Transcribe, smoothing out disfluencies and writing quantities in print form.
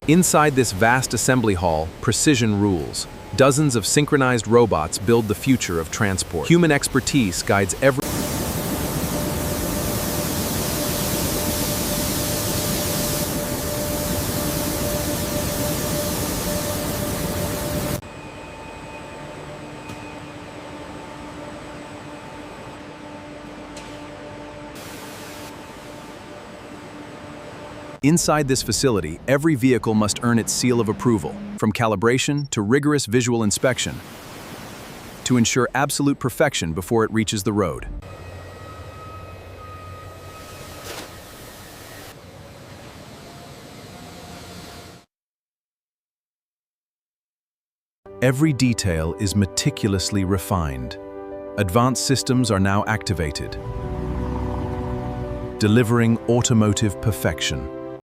Inside this vast assembly hall, precision rules. Dozens of synchronized robots build the future of transport. Human expertise guides every... Inside this facility, every vehicle must earn its seal of approval, from calibration to rigorous visual inspection, to ensure absolute perfection before it reaches the road. Every detail is meticulously refined. Advanced systems are now activated, delivering automotive perfection.